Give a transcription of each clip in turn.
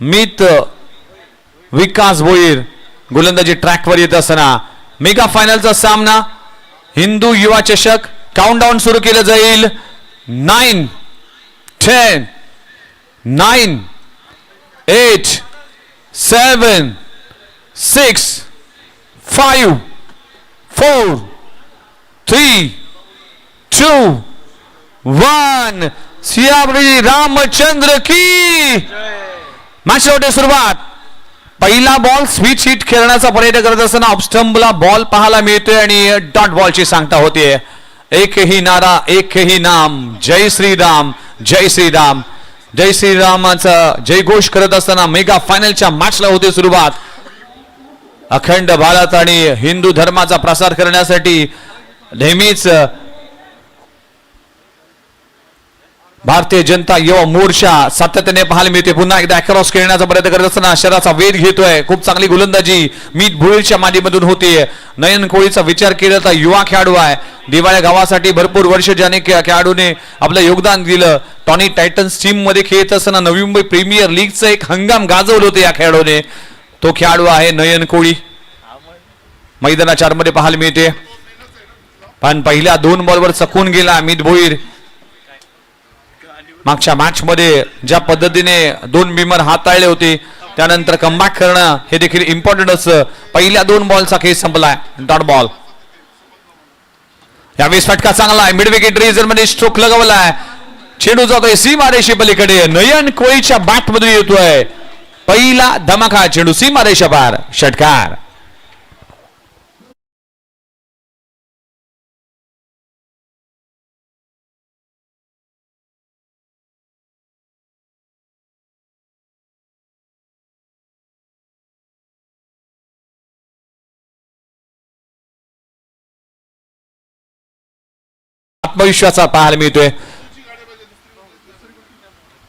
मित विकास भोईर गोलंदाजी ट्रॅकवर येत असताना मेगा फायनलचा सामना हिंदू युवा चषक काउंटडाऊन सुरू केलं जाईल. 9 10 9 8 7 6 5 4 3 2 1 सियाबरी रामचंद्र की मॅच होते सुरुवात. पहिला बॉल स्विच हिट खेळण्याचा प्रयत्न करत असताना ऑफस्टंपला बॉल पाहायला मिळतोय आणि डॉट बॉलची सांगता होतीये. एक ही नारा एक ही नाम जय श्रीराम जय श्रीराम जय श्रीरामाचा जयघोष करत असताना मेगा फायनलच्या मॅचला होते सुरुवात. अखंड भारत आणि हिंदू धर्माचा प्रसार करण्यासाठी नेहमीच भारतीय जनता युवा मोर्चा सातत्याने पाहायला मिळते. पुन्हा एकदा क्रॉस खेळण्याचा प्रयत्न करत असताना शरीराचा वेध घेतोय. खूप चांगली गोलंदाजी मीत भोईरच्या माध्यमातून होतीये. नयन कोळीचा विचार केला तर युवा खेळाडू आहे. दिवाळ्या गावासाठी भरपूर वर्ष ज्याने खेळाडूने आपलं योगदान दिलं. टॉनी टायटन्स टीम मध्ये खेळत असताना नवी मुंबई प्रीमियर लीगचं एक हंगाम गाजवलं होतं या खेळाडूने. तो खेळाडू आहे नयन कोळी. मैदानाच्या आतमध्ये पाहायला मिळते पण पहिल्या 2 बॉलवर चकून गेला मीत भोईर. मागच्या मॅच मध्ये ज्या पद्धतीने 2 बिमर हाताळले होते त्यानंतर कमबॅक करणं हे देखील इम्पॉर्टंट असतं. पहिल्या 2 बॉलचा खेळ संपलाय. Dot ball. यावेळेस फटका चांगला आहे. मिड विकेट रिजन मध्ये स्ट्रोक लगावलाय. चेंडू जातोय सीमारेषे पलीकडे. नयन कोळीच्या बॅट मधून येतोय पहिला धमाका चेंडू सीमारेषा पार. षटकार. आत्मविश्वासा पाहायला मिळतोय.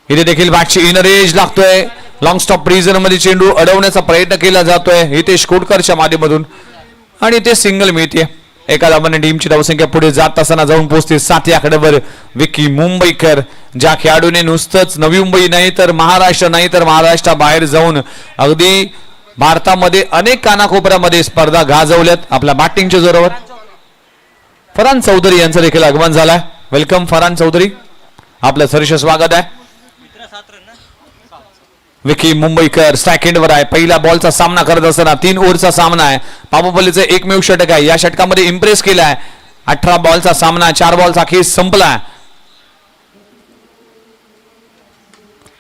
इथे देखील बॅटची इनर एज लागतोय. लॉंग स्टॉप रिजन मध्ये चेंडू अडवण्याचा प्रयत्न केला जातोय हितेश कोटकरच्या माध्यमातून आणि ते सिंगल मिळते. एका धावाने टीमची धावसंख्या पुढे जात असताना जाऊन पोहोचते 7 या आकड्यावर. विकी मुंबईकर ज्या खेळाडूने नुसतंच नवी मुंबई नाही तर महाराष्ट्र नाही तर महाराष्ट्राबाहेर जाऊन अगदी भारतामध्ये अनेक कानाकोपऱ्यामध्ये स्पर्धा गाजवल्यात आपल्या बॅटिंगच्या जोरावर. फरहान चौधरी यांचं देखील आगमन झालंय. वेलकम फरहान चौधरी. आपलं सहर्ष स्वागत आहे. विकी मुंबईकर सेकंडवर आहे. पहिल्या बॉलचा सामना करत असताना 3 ओव्हरचा सामना आहे. पापोपल्लीचं एकमेव षटक आहे. या षटकामध्ये इम्प्रेस केलाय. 18 बॉलचा सामना 4 बॉलचा खेळ संपलाय.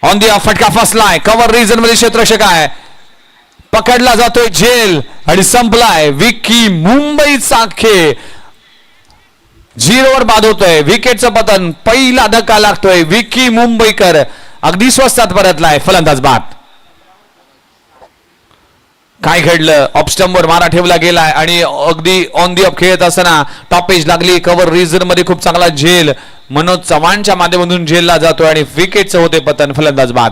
ऑन दी ऑफ फटका फसलाय. कव्हर रिजन मध्ये क्षेत्ररक्षक आहे. पकडला जातोय झेल आणि संपलाय. विकी मुंबईचा खेळ 0वर बाद होतोय. विकेटचं पतन. पहिला धक्का लागतोय. विकी मुंबईकर अगदी स्वस्तात परतलाय. फलंदाज बाद. काय घडलं. ऑफस्टंपवर मारा ठेवला गेलाय आणि अगदी ऑन दी ऑफ खेळत असताना टॉपेज लागली. कव्हर रिजन मध्ये खूप चांगला झेल मनोज चव्हाणच्या माध्यमातून झेलला जातोय आणि विकेटचं होते पतन. फलंदाज बाद.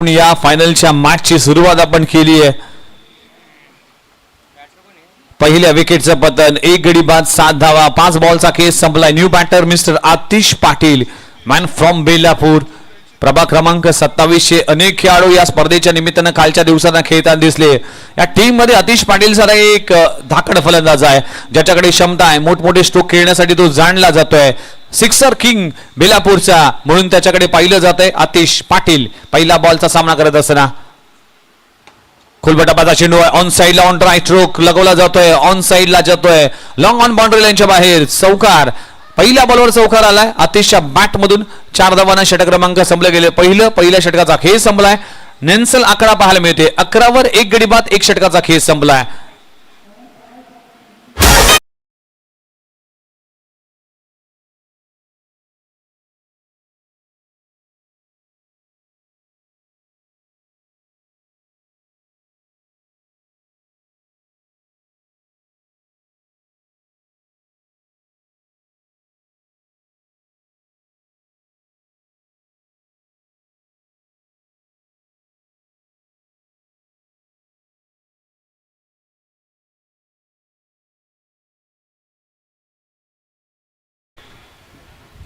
या फायनलच्या मॅचची सुरुवात आपण केली आहे. पहिल्या विकेटचं पतन. 1 गडी बाद 7 धावा. 5 बॉलचा खेळ संपलाय. New batter mister Atish Patil man from Belapur. प्रभाग क्रमांक 27 अनेक खेळाडू या स्पर्धेच्या निमित्तानं कालच्या दिवसांना खेळताना दिसले. या टीम मध्ये आतिश पाटील सारा एक धाकड फलंदाज आहे ज्याच्याकडे क्षमता आहे. मोठमोठे स्ट्रोक खेळण्यासाठी तो जाणला जातोय. सिक्सर किंग बेलापूरचा म्हणून त्याच्याकडे पाहिलं जातंय. आतिश पाटील पहिला बॉलचा सामना करत असताना खुलबटाबाचा चेंडू आहे. ऑन साइडला ऑन ट्राय स्ट्रोक लगवला जातोय. ऑन साइडला जातोय. लॉंग ऑन बाउंड्री लाईनच्या बाहेर. चौकार. पहिल्या बॉलवर चौकार आलाय. आतिशच्या बॅट मधून 4 धावांना षटक क्रमांक संपले गेले. पहिल्या षटकाचा खेळ संपलाय. नेन्सल आकडा पाहायला मिळते. 11 वर 1 गडी बाद 1 षटकाचा खेळ संपलाय.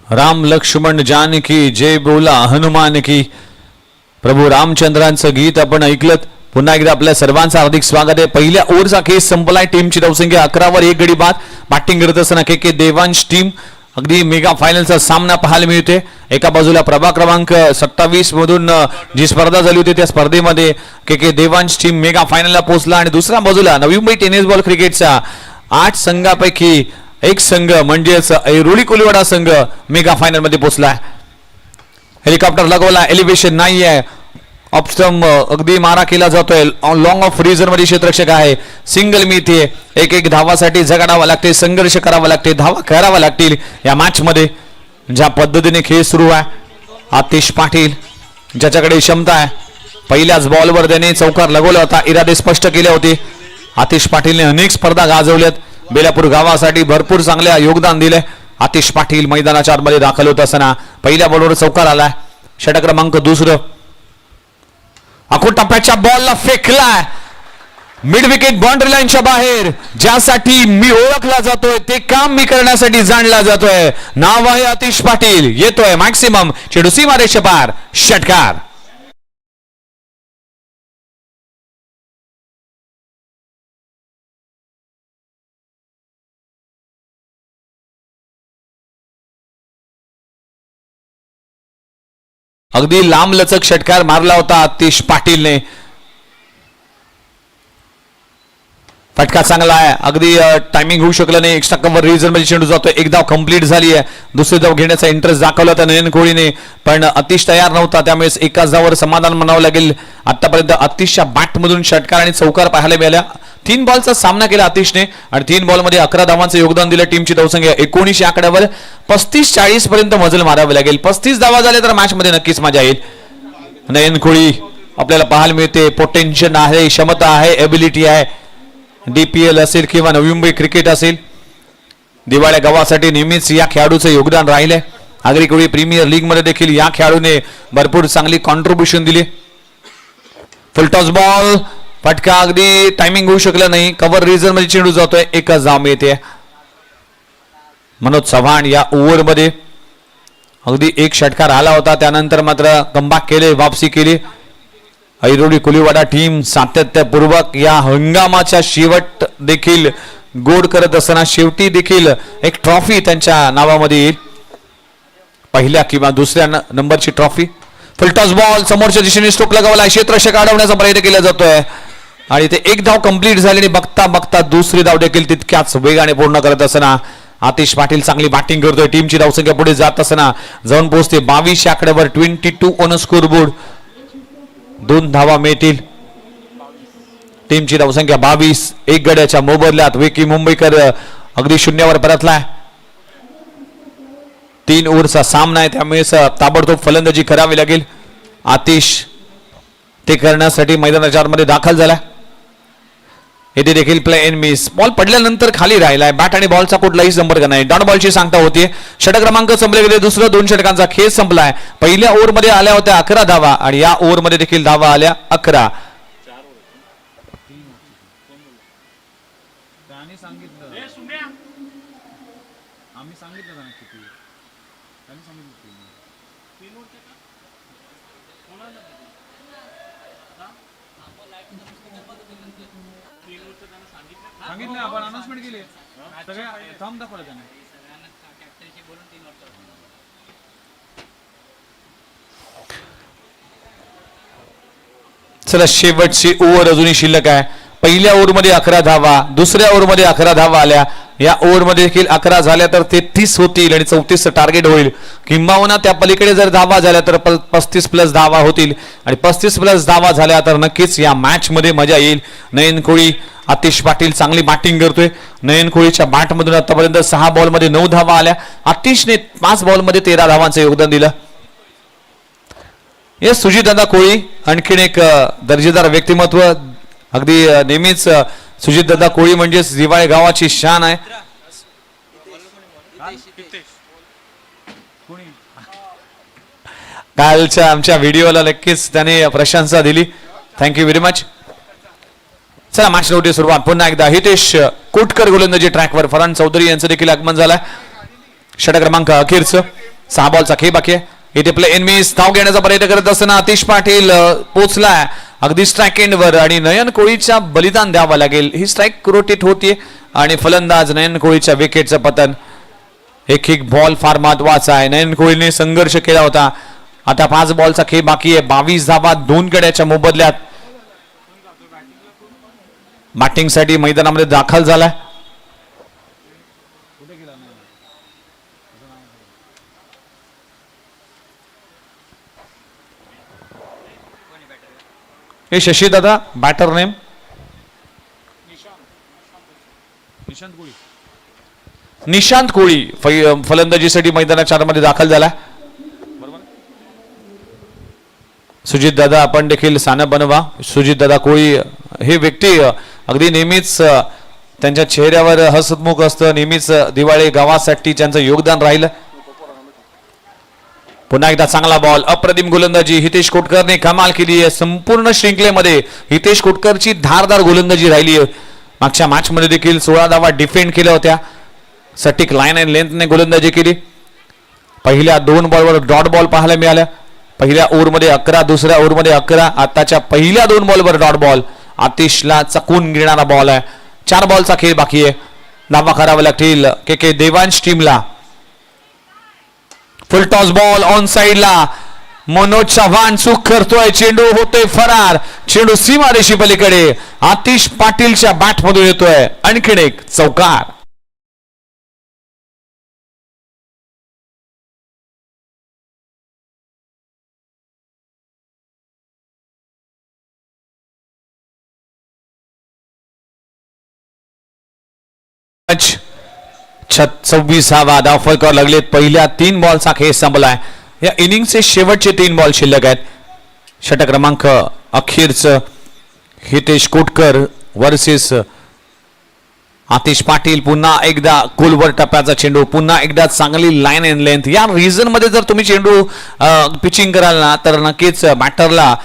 राम लक्ष्मण जानकी जय बोला हनुमान की. प्रभू रामचंद्रांचं गीत आपण ऐकलं. पुन्हा एकदा आपल्या सर्वांचं हार्दिक स्वागत आहे. पहिल्या ओव्हरचा खेळ संपलाय. टीमची धावसंख्या 11 वर 1 गडी बाद. बॅटिंग करत असताना के देवांश टीम अगदी मेगा फायनलचा सामना पाहायला मिळते. एका बाजूला प्रभाग क्रमांक 27 मधून जी स्पर्धा झाली होती त्या स्पर्धेमध्ये के देवांश टीम मेगा फायनलला पोहोचला आणि दुसऱ्या बाजूला नवी मुंबई टेनिस बॉल क्रिकेटचा 8 संघापैकी एक संघ म्हणजेच ऐरोली कोलीवाडा संघ मेगा फायनल मध्ये पोहोचलाय. हेलिकॉप्टर लगवला. एलिव्हेशन नाही आहे. ऑप्स्टम अगदी मारा केला जातोय. लॉंग ऑफ रिझन मध्ये क्षेत्ररक्षक आहे. सिंगल मिळते. एक धावासाठी झगडावं लागते. संघर्ष करावा लागते. धावा करावा लागतील या मॅच मध्ये. ज्या पद्धतीने खेळ सुरू आहे आतिश पाटील ज्याच्याकडे क्षमता आहे. पहिल्याच बॉलवर त्याने चौकार लगवला होता. इरादे स्पष्ट केले होते. आतिश पाटीलने अनेक स्पर्धा गाजवल्यात. बेलापूर गावासाठी भरपूर चांगले योगदान दिले. आतिश पाटील मैदानाच्या आतमध्ये दाखल होत असताना पहिल्या बॉलवर चौकार आलाय. षटक क्रमांक 2. अखो टप्प्याच्या बॉलला फेकलाय. मिड विकेट बाउंड्री लाईनच्या बाहेर. ज्यासाठी मी ओळखला जातोय ते काम मी करण्यासाठी जाणला जातोय. नाव आहे आतिश पाटील. येतोय मॅक्सिमम चेंडू सीमारेषे पार. षटकार. अगदी लांब लचक षटकार मारला होता आतिश पाटीलने. फटका चांगला आहे. अगदी टायमिंग होऊ शकलं नाही. एक्स्ट्रा कव्हर रिजन मध्ये चेंडू जातोय. एक धाव कंप्लीट झाली आहे. दुसरी धाव घेण्याचा इंटरेस्ट दाखवला होता नयन कोळीने पण आतिश तयार नव्हता. त्यामुळे एकाच धावावर समाधान म्हणावं लागेल. आतापर्यंत आतिशच्या बॅट मधून षटकार आणि चौकार पाहायला मिळाल्या. 3 बॉलचा सामना केला आतिशने आणि 3 बॉलमध्ये 11 धावांचं योगदान दिलं. टीमची धावसंख्या 19 या आकड्यावर 35-40 पर्यंत मजल मारावे लागेल. 35 धावा झाल्या तर मॅच मध्ये नक्कीच मजा येईल. नयन कोळी आपल्याला पाहायला मिळते. पोटेन्शियल आहे, क्षमता आहे, एबिलिटी आहे. DPL असेल किंवा नवी मुंबई क्रिकेट असेल दिवाळ्या गावासाठी नेहमीच या खेळाडूचं योगदान राहिले. आगरी कोळी प्रीमियर लीग मध्ये देखील या खेळाडूने भरपूर चांगली कॉन्ट्रीब्युशन दिली. Full toss ball. फटका अगदी टायमिंग होऊ शकलं नाही. कव्हर रिजन मध्ये चेंडू जातोय. एकच धाव मिळते. मनोज चव्हाण या ओव्हर मध्ये अगदी एक षटकार आला होता. त्यानंतर मात्र कमबॅक केले, वापसी केली. ऐरोली कोलीवाडा टीम सातत्यपूर्वक या हंगामाच्या शेवट देखील गोड करत असताना शेवटी देखील एक ट्रॉफी त्यांच्या नावामध्ये येईल. पहिल्या किंवा दुसऱ्या नंबरची ट्रॉफी. फुलटॉस बॉल समोरच्या दिशेने स्ट्रोक लगावला. क्षेत्ररक्षक अडवण्याचा प्रयत्न केला जातोय आणि ते एक धाव कंप्लीट झाली आणि बघता बघता दुसरी धाव देखील तितक्याच वेगाने पूर्ण करत असताना आतिश पाटील चांगली बॅटिंग करतोय. टीमची धावसंख्या पुढे जात असताना जाऊन पोहोचते 22 आकड्यावर. 22 ऑन स्कोर बोर्ड. 2 धावा मिळतील. टीमची धावसंख्या 22. 1 गड्याच्या मोबदल्यात विकी मुंबईकर अगदी शून्यावर परतलाय. 3 ओव्हरचा सामना आहे त्यामुळे ताबडतोब फलंदाजी करावी लागेल. आतिश ते करण्यासाठी मैदानाच्या आतमध्ये दाखल झाला. येथे देखील प्ले इन मिस. बॉल पडल्यानंतर खाली राहिलाय. बॅट आणि बॉलचा कुठलाही संपर्क नाही. डॉट बॉलची सांगता होती. षटक क्रमांक संपले गेले. दुसरं 2 षटकांचा खेळ संपलाय. पहिल्या ओव्हर मध्ये आल्या होत्या 11 धावा आणि या ओव्हर मध्ये देखील धावा आल्या 11. सांगितलं आपण अनाउन्समेंट केली. सगळ्या थांब दाखवलं त्याने. चला शेवटची ओव्हर अजूनही शिल्लक आहे. पहिल्या ओव्हर मध्ये 11 धावा. दुसऱ्या ओव्हर मध्ये 11 धावा आल्या. या ओव्हरमध्ये देखील 11 झाल्या तर 33 होतील आणि 34 टार्गेट होईल. किंबहुना त्या पलीकडे जर धावा झाल्या तर 35 प्लस धावा होतील आणि 35 प्लस धावा झाल्या तर नक्कीच या मॅच मध्ये मजा येईल. नयन कोळी, आतिश पाटील चांगली बॅटिंग करतोय. नयन कोळीच्या बॅट मधून आतापर्यंत 6 बॉल मध्ये 9 धावा आल्या. आतिशने 5 बॉल मध्ये 13 धावांचं योगदान दिलं. हे सुजितदादा कोळी आणखीन एक दर्जेदार व्यक्तिमत्व. अगदी नेहमीच सुजितदादा कोळी म्हणजेच दिवाळे गावाची शान आहे. कालच्या आमच्या व्हिडिओला नक्कीच त्याने प्रशंसा दिली. Thank you very much. चला मॅच नव्हती सुरुवात. पुन्हा एकदा हितेश कोटकर गोलंदाजी ट्रॅकवर. फरहान चौधरी यांचं देखील आगमन झालंय. षटक क्रमांक अखेरचं 6 बॉलचा खेळ बाकी आहे. इथे प्ले इन मिस धाव घेण्याचा प्रयत्न करत असताना आतिश पाटील पोचलाय अगदी स्ट्राईक एंडवर आणि नयन कोळीच्या बलिदान द्यावं लागेल. ही स्ट्राईक रोटेट होतीये आणि फलंदाज नयन कोळीच्या विकेटचं पतन. एक बॉल फार महत्वाचा आहे. नयन कोळीने संघर्ष केला होता. आता 5 बॉलचा खेळ बाकी आहे. 22 धावा 2 गड्याच्या मोबदल्यात. बॅटिंग साठी मैदानामध्ये दाखल झालाय. हे शशी दादा बॅटर नेम निशांत कोळी फलंदाजीसाठी मैदानाच्या आतमध्ये दाखल झाला. सुजित दादा आपण देखील सानं बनवा. सुजित दादा कोळी हे व्यक्ती अगदी नेहमीच त्यांच्या चेहऱ्यावर हसमुख असतं. नेहमीच दिवाळी गावासाठी त्यांचं योगदान राहिलं. पुन्हा एकदा चांगला बॉल. अप्रतिम गोलंदाजी हितेश कोटकरने कमाल केली आहे. संपूर्ण श्रृंखलेमध्ये हितेश कोटकरची धारदार गोलंदाजी राहिली आहे. मागच्या मॅच मध्ये देखील 16 धावा डिफेंड केल्या होत्या. सटीक लाईन अँड लेंथने गोलंदाजी केली. पहिल्या 2 बॉलवर डॉट बॉल पाहायला मिळाल्या. पहिल्या ओव्हरमध्ये 11, दुसऱ्या ओव्हरमध्ये 11. आताच्या पहिल्या 2 बॉलवर डॉट बॉल. आतिशला चकून घेणारा बॉल आहे. 4 बॉलचा खेळ बाकी आहे. धावा करावा लागतील के देवांश टीमला. फुल टॉस बॉल ऑन साइडला. मनोज चव्हाण चूक करतोय. चेंडू होतोय फरार. चेंडू सीमारेषी पलीकडे. आतिश पाटीलच्या बॅट मधून येतोय आणखीन एक चौकार. मॅच 26वा धावफलकावर लागलेत. पहिल्या 3 बॉलचा खेळ संपलाय. या इनिंगचे शेवटचे 3 बॉल शिल्लक आहेत. षटक क्रमांक अखेरचं हितेश कोटकर वर्सेस आतिश पाटील. पुन्हा एकदा गोलवर टप्प्याचा चेंडू. पुन्हा एकदा चांगली लाईन अँड लेंथ. या रिजन मध्ये जर तुम्ही चेंडू पिचिंग कराल ना तर नक्कीच बॅटरला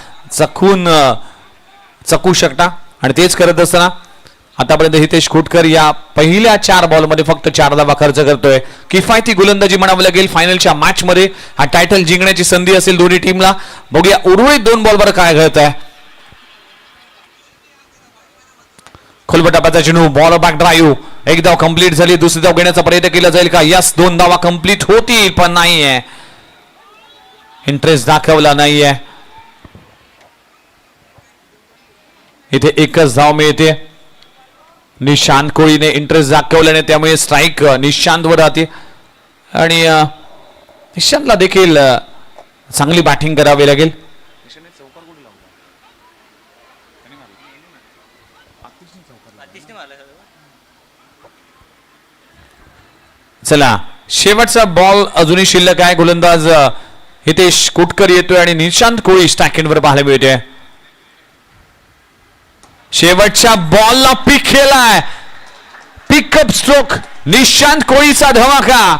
चकू शकता आणि तेच करत असताना आतापर्यंत हितेश कोटकर या पहिल्या 4 बॉलमध्ये फक्त 4 धावा खर्च करतोय. किफायती गोलंदाजी म्हणावं लागेल. फायनलच्या मॅच मध्ये हा टायटल जिंकण्याची संधी असेल दोन्ही टीमला. बघूया उर्वरित 2 बॉलवर काय घडत आहे. खोलवर टप्प्याचा चेंडू. Ball back drive. 1 धाव कंप्लीट झाली. दुसरी धाव घेण्याचा प्रयत्न केला जाईल का? यस 2 धावा कंप्लीट होतील पण नाहीये. इंटरेस्ट दाखवला नाहीये. इथे एकच धाव मिळते. निशांत कोळीने इंटरेस्ट दाखवल्याने त्यामुळे स्ट्राईक निशांतवर राहते आणि निशांतला देखील चांगली बॅटिंग करावी लागेल. चला शेवटचा बॉल अजूनही शिल्लक आहे. गोलंदाज हितेश कोटकर येतोय आणि निशांत कोळी स्ट्राईक एंडवर पाहायला मिळते. शेवटच्या बॉलला पिक केलाय. Pickup stroke. निशांत कोळीचा धमाका.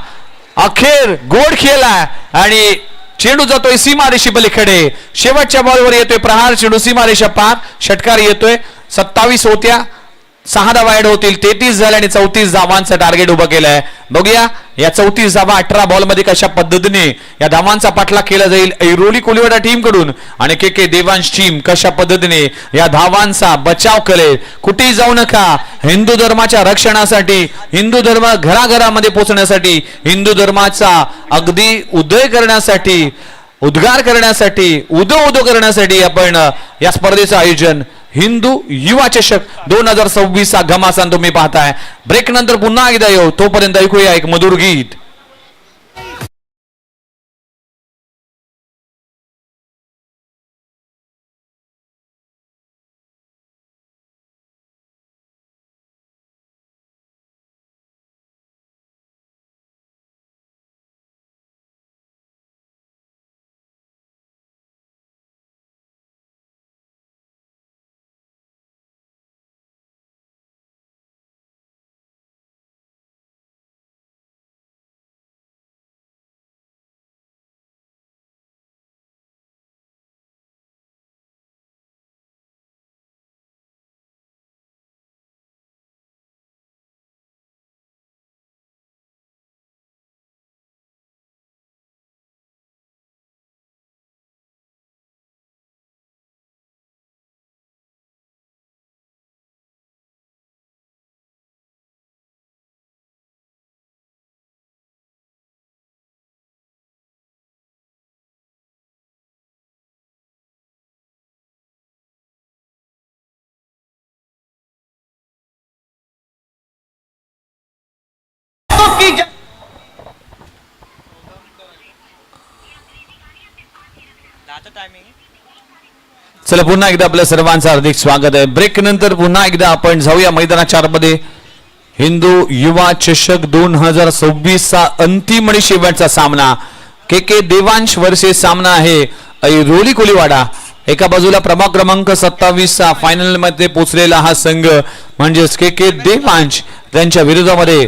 अखेर गोड केलाय आणि चेंडू जातोय सीमारेषी पलीकडे. शेवटच्या बॉलवर येतोय प्रहार. चेंडू सीमारेषा पार. षटकार येतोय. 27 होत्या. 6 धावा ऍड होतील. 33 झाल्या आणि 34 धावांचं टार्गेट उभं केलंय. बघूया या 34 धावा 18 बॉल मध्ये कशा पद्धतीने या धावांचा पाठलाग केला जाईल ऐरोली कोलिवाडा टीम कडून आणि के देवांश टीम कशा पद्धतीने या धावांचा बचाव करेल. कुठेही जाऊ नका. हिंदू धर्माच्या रक्षणासाठी, हिंदू धर्म घराघरामध्ये पोहोचण्यासाठी, हिंदू धर्माचा अगदी उदय करण्यासाठी, उद्गार करण्यासाठी, उदो करण्यासाठी आपण या स्पर्धेचं आयोजन हिंदू युवा चषक 2026 चा घमासान तुम्ही पाहताय. ब्रेक नंतर पुन्हा एकदा येऊ, तोपर्यंत ऐकूया एक मधुर गीत. चला पुन्हा एकदा आपल्या सर्वांचं हार्दिक स्वागत आहे. ब्रेक नंतर पुन्हा एकदा आपण जाऊया मैदानाच्या आतमध्ये. हिंदू युवा चषक 2026 चा अंतिम आणि शेवटचा सामना के देवांश वर्सेस सामना आहे ऐरोली कोलीवाडा. एका बाजूला प्रभाग क्रमांक 27 चा फायनल मध्ये पोहोचलेला हा संघ म्हणजेच के देवांश, त्यांच्या विरोधामध्ये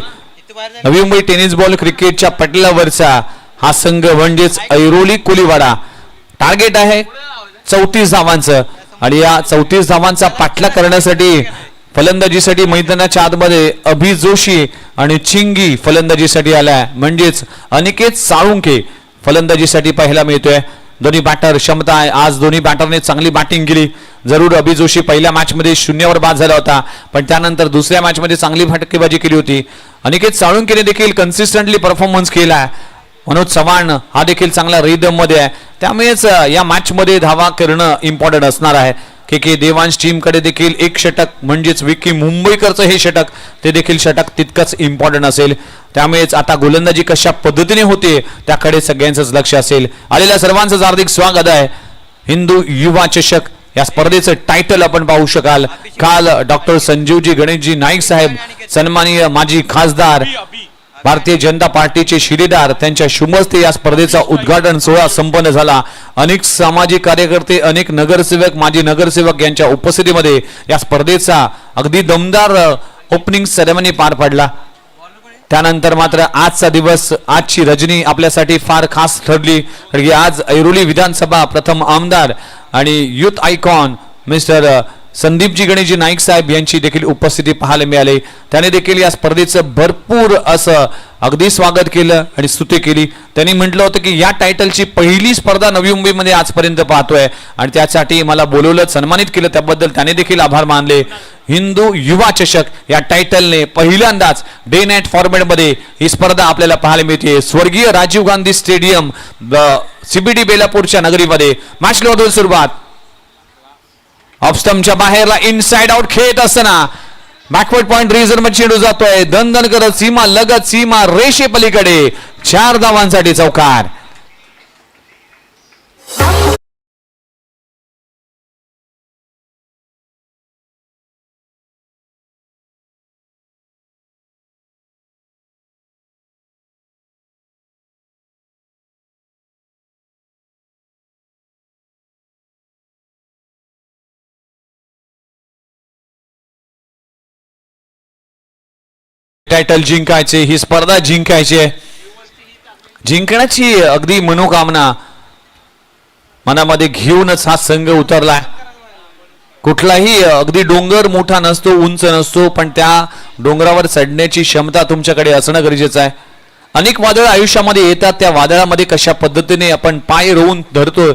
नवी मुंबई टेनिस बॉल क्रिकेटच्या पटलावरचा हा संघ म्हणजेच ऐरोली कोलीवाडा. टार्गेट आहे 34 धावांचं आणि या 34 धावांचा पाठलाग करण्यासाठी फलंदाजीसाठी मैदानाच्या आतमध्ये अभि जोशी आणि चिंगी फलंदाजीसाठी आलाय. म्हणजेच अनिकेत साळुंखे फलंदाजीसाठी पाहायला मिळतोय. दोन्ही बॅटर क्षमता आहे. आज दोन्ही बॅटरने चांगली बॅटिंग केली. जरूर अभि जोशी पहिल्या मॅच मध्ये 0 बाद झाला होता, पण त्यानंतर दुसऱ्या मॅच मध्ये चांगली फटकेबाजी केली होती. अनिकेत साळुंखेने देखील कन्सिस्टंटली परफॉर्मन्स केला. मनोज चव्हाण हा देखील चांगला रिदम मध्ये आहे. त्यामुळेच या मॅच मध्ये धावा करणं इम्पॉर्टंट असणार आहे. के देवांश टीम कडे देखील एक षटक म्हणजेच विकी मुंबईकरचं हे षटक ते देखील षटक तितकंच इम्पॉर्टंट असेल. त्यामुळेच आता गोलंदाजी कशा पद्धतीने होते त्याकडे सगळ्यांचंच लक्ष असेल. आलेल्या सर्वांचं हार्दिक स्वागत आहे. हिंदू युवा चषक या स्पर्धेचं टायटल आपण पाहू शकाल. काल डॉक्टर संजीवजी गणेशजी नाईक साहेब सन्माननीय माजी खासदार भारतीय जनता पार्टीचे शिलेदार त्यांच्या शुभहस्ते या स्पर्धेचा उद्घाटन सोहळा संपन्न झाला. अनेक सामाजिक कार्यकर्ते, अनेक नगरसेवक, माजी नगरसेवक यांच्या उपस्थितीमध्ये या स्पर्धेचा अगदी दमदार ओपनिंग सेरेमनी पार पडला. त्यानंतर मात्र आजचा दिवस, आजची रजनी आपल्यासाठी फार खास ठरली. कारण की आज ऐरोली विधानसभा प्रथम आमदार आणि youth icon mister Sandeepji Ganeshji Naik साहेब यांची देखील उपस्थिती पाहायला मिळाली. त्याने देखील या स्पर्धेचं भरपूर असं अगदी स्वागत केलं आणि स्तुती केली. त्यांनी म्हटलं होतं की या टायटलची पहिली स्पर्धा नवी मुंबईमध्ये आजपर्यंत पाहतोय आणि त्यासाठी मला बोलवलं, सन्मानित केलं, त्याबद्दल त्याने देखील आभार मानले. हिंदू युवा चषक या टायटलने पहिल्यांदाच डे नाईट फॉर्मॅटमध्ये ही स्पर्धा आपल्याला पाहायला मिळते. स्वर्गीय राजीव गांधी स्टेडियम CBD बेलापूरच्या नगरीमध्ये मॅच ला सुरुवात. ऑफ स्टंपच्या बाहेरला इनसाइड आउट खेळत असताना बॅकवर्ड पॉइंट रिझर्व मध्ये चेंडू जातोय. दणदण करत सीमा लगत, सीमा रेषे पलीकडे 4 धावांसाठी चौकार. टायटल जिंकायचे, ही स्पर्धा जिंकायची आहे. जिंकण्याची अगदी मनोकामना मनामध्ये घेऊनच हा संघ उतरलाय. कुठलाही अगदी डोंगर मोठा नसतो, उंच नसतो, पण त्या डोंगरावर चढण्याची क्षमता तुमच्याकडे असणं गरजेचं आहे. अनेक वादळ आयुष्यामध्ये येतात, त्या वादळामध्ये कशा पद्धतीने आपण पाय रोवून धरतो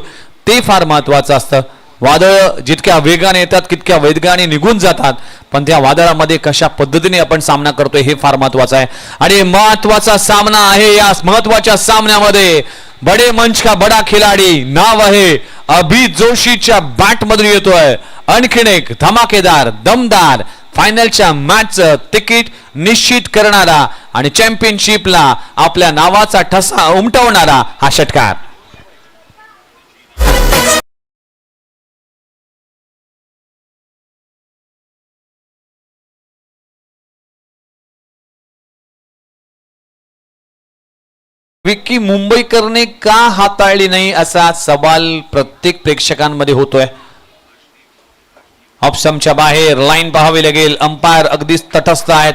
ते फार महत्वाचं असतं. वादळ जितक्या वेगाने येतात तितक्या वेगाने निघून जातात, पण त्या वादळामध्ये कशा पद्धतीने आपण सामना करतोय हे फार महत्वाचं आहे. आणि महत्वाचा सामना आहे. या महत्वाच्या सामन्यामध्ये बडे मंच का बडा खिलाडी नाव आहे अभि जोशीच्या बॅट मधून येतोय आणखीन एक धमाकेदार दमदार फायनलच्या मॅचचं तिकीट निश्चित करणारा आणि चॅम्पियनशिपला आपल्या नावाचा ठसा उमटवणारा हा षटकार. विक्की मुंबईकरने का हाताळली नाही असा सवाल प्रत्येक प्रेक्षकांमध्ये होतोय. ऑप्शनच्या बाहेर लाईन पाहावी लागेल. अंपायर अगदीच तटस्थ आहेत.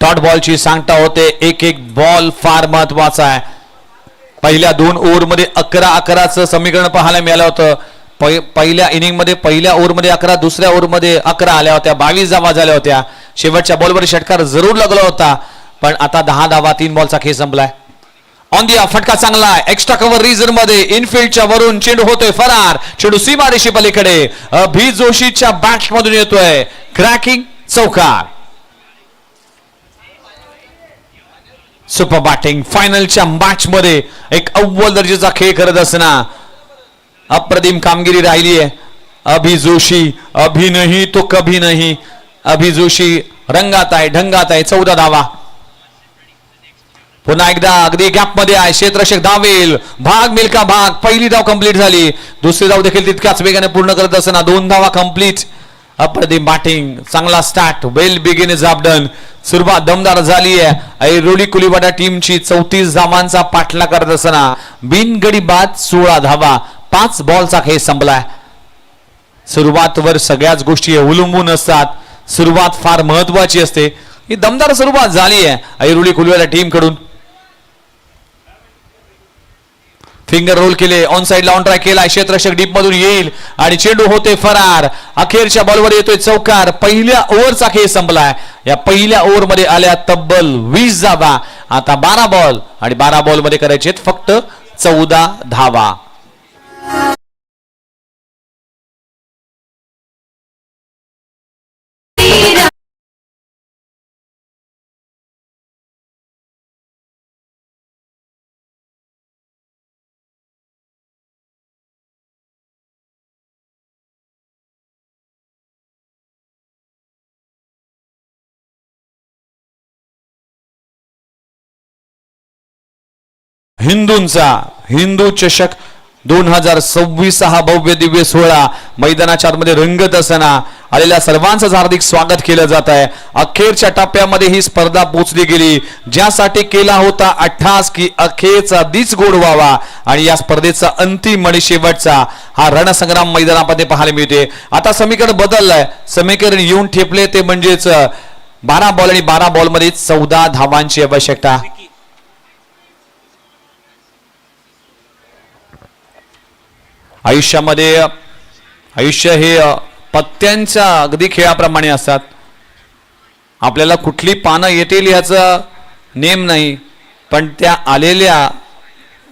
डॉट बॉलची सांगता होते. एक एक बॉल फार महत्वाचा आहे. पहिल्या 2 ओव्हरमध्ये 11-11चं समीकरण पाहायला मिळालं होतं. पहिल्या इनिंग मध्ये पहिल्या ओव्हरमध्ये 11, दुसऱ्या ओव्हरमध्ये 11 आल्या होत्या. 22 धावा झाल्या होत्या. शेवटच्या बॉलवर षटकार जरूर लागला होता, पण आता 10 धावा 3 बॉलचा खेळ संपलाय. ऑन दी फटका चांगला आहे. एक्स्ट्रा कव्हर रिझन मध्ये इनफिल्डच्या वरून चेंडू होतोय फरार. चेंडू सीमारेषे पलीकडे अभि जोशीच्या बॅट मधून येतोय क्रॅकिंग चौकार. Super batting. फायनलच्या मॅच मध्ये एक अव्वल दर्जाचा खेळ करत असताना अप्रतिम कामगिरी राहिली आहे. अभि जोशी अभि नहीं तो कभी नहीं. अभि जोशी रंगात आहे, ढंगात आहे. 14 धावा. पुन्हा एकदा अगदी गॅप मध्ये आहे. क्षेत्ररक्षक धावेल. भाग मिल्का भाग. पहिली धाव कंप्लीट झाली. दुसरी धाव देखील तितक्याच वेगाने पूर्ण करत असताना 2 धावा कंप्लीट. अप्रतिम बॅटिंग. चांगला start. Well begin is done. सुरुवात दमदार झाली आहे. ऐरोली कुलीवाडा टीमची 34 धावांचा पाठलाग करत असताना बिनगडी बाद 16 धावा. 5 बॉलचा खेळ संपलाय. सुरुवातवर सगळ्याच गोष्टी अवलंबून असतात. सुरुवात फार महत्वाची असते. ही दमदार सुरुवात झाली आहे ऐरोली कुलीवाडा टीम कडून. फिंगर रोल केले. ऑन साइडला ऑन ट्रॅक केला. क्षेत्ररक्षक डीप मधून येईल आणि चेंडू होते फरार. अखेरच्या बॉलवर येतोय चौकार. पहिल्या ओव्हरचा खेळ संपलाय. या पहिल्या ओव्हर मध्ये आल्या तब्बल 20 धावा. आता 12 बॉल आणि 12 बॉल मध्ये करायचे फक्त 14 धावा. हिंदू चषक 2026 हा भव्य दिव्य सोहळा मैदानाच्या आतमध्ये रंगत असताना आलेल्या सर्वांचं हार्दिक स्वागत केलं जात आहे. अखेरच्या टप्प्यामध्ये ही स्पर्धा पोहोचली गेली ज्यासाठी केला होता अट्टहास की अखेरचा दिस गोड व्हावा आणि या स्पर्धेचा अंतिम आणि शेवटचा हा रणसंग्राम मैदानामध्ये पाहायला मिळते. आता समीकरण बदललंय. समीकरण येऊन ठेपले ते म्हणजेच 12 बॉल आणि 12 बॉल मध्ये 14 धावांची आवश्यकता. आयुष्य हे पत्त्यांच्या अगदी खेळाप्रमाणे असतात. आपल्याला कुठली पानं येतील याचा नेम नाही, पण त्या आलेल्या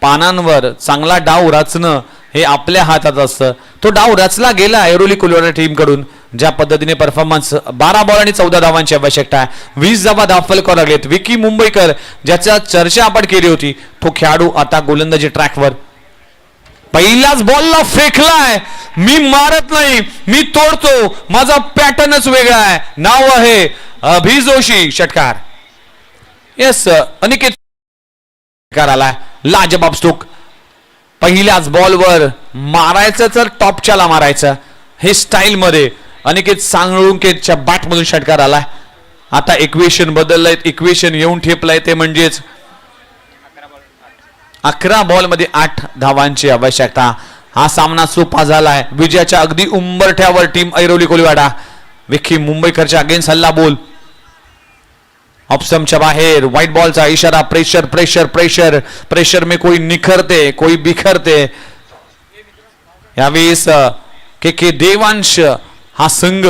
पानांवर चांगला डाव रचणं हे आपल्या हातात असतं. तो डाव रचला गेला ऐरोली कुलीवाडा टीम कडून. ज्या पद्धतीने परफॉर्मन्स 12 बॉल आणि 14 धावांची आवश्यकता आहे. 20 धावा धावफलक करावे लागलेत. विकी मुंबईकर ज्याच्या चर्चा आपण केली होती तो खेळाडू आता गोलंदाजी ट्रॅकवर. पहिल्याच बॉलला फेकलाय. मी मारत नाही, मी तोडतो. माझा पॅटर्नच वेगळा आहे. नाव आहे अभि जोशी. षटकार. येस अनिकेत षटकार आलाय. लाजबाब स्ट्रोक. पहिल्याच बॉलवर मारायचं तर टॉपच्याला मारायचं हे स्टाईल मध्ये अनिकेत सांगळुंकेच्या बॅट मधून षटकार आलाय. आता इक्वेशन बदललंय. इक्वेशन येऊन ठेपलंय ते म्हणजेच 11 बॉल मध्ये 8 धावांची आवश्यकता. हा सामना सोपा झालाय. विजयाच्या अगदी उंबरठ्यावर टीम ऐरोली कोलीवाडा. विकी मुंबईकरच्या अगेन्स्ट हल्ला बोल. ऑप्शनच्या बाहेर व्हाईट बॉलचा इशारा. प्रेशर प्रेशर प्रेशर प्रेशर में कोई निखरते कोई बिखरते. यावेळेस के देवांश हा संघ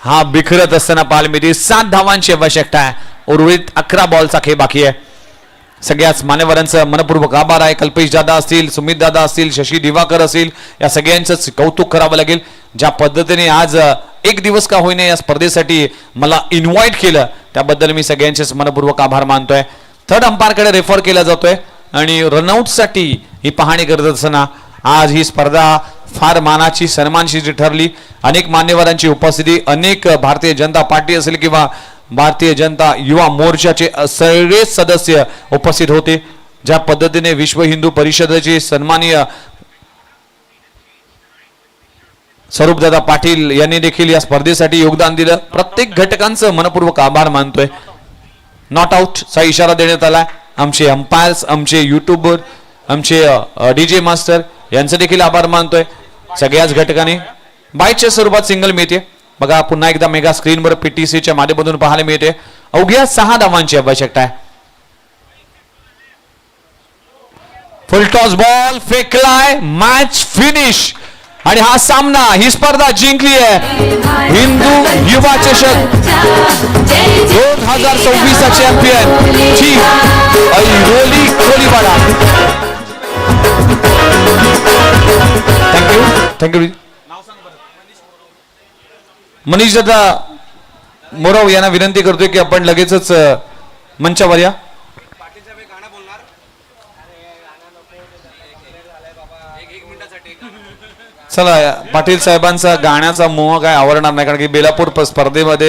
हा बिखरत असताना पाहायला मिळते. 7 धावांची आवश्यकता आहे. उर्वरित 11 बॉलचा खेळ बाकी आहे. सगळ्याच मान्यवरांचं मनपूर्वक आभार आहे. कल्पेश दादा असतील, सुमित दादा असतील, शशी दिवाकर असतील, या सगळ्यांचंच कौतुक करावं लागेल. ज्या पद्धतीने आज एक दिवस का होईना या स्पर्धेसाठी मला इन्व्हाइट केलं त्याबद्दल मी सगळ्यांचेच मनपूर्वक आभार मानतोय. थर्ड अंपायरकडे रेफर केला जातोय आणि रनआउटसाठी ही पाहणी करत असताना आज ही स्पर्धा फार मानाची सन्मानची ठरली. अनेक मान्यवरांची उपस्थिती, अनेक भारतीय जनता पार्टी असेल किंवा भारतीय जनता युवा मोर्चाचे सगळे सदस्य उपस्थित होते. ज्या पद्धतीने विश्व हिंदू परिषदेचे सन्माननीय स्वरूपदादा पाटील यांनी देखील या स्पर्धेसाठी योगदान दिलं. प्रत्येक घटकांचं मनपूर्वक आभार मानतोय. नॉट आउटचा इशारा देण्यात आला. आमचे अंपायर्स, आमचे युट्यूबर, आमचे डीजे मास्टर यांचं देखील आभार मानतोय. सगळ्याच घटकांनी बाईटच्या स्वरूपात सिंगल मिळते. बघा पुन्हा एकदा मेगा स्क्रीनवर पीटीसीच्या माध्यमातून पाहायला मिळते. अवघ्या 6 धावांची आवश्यकता आहे. फुल टॉस बॉल फेकलाय, मॅच फिनिश आणि हा सामना, ही स्पर्धा जिंकली आहे हिंदू युवा चषक 2026 champion chief Airoli Koliwada. Thank you. Manish दादा मोरव यांना विनंती करतोय की आपण लगेचच मंचावर या. चला, पाटील साहेबांचा गाण्याचा मोह काय आवडणार नाही, कारण की बेलापूर स्पर्धेमध्ये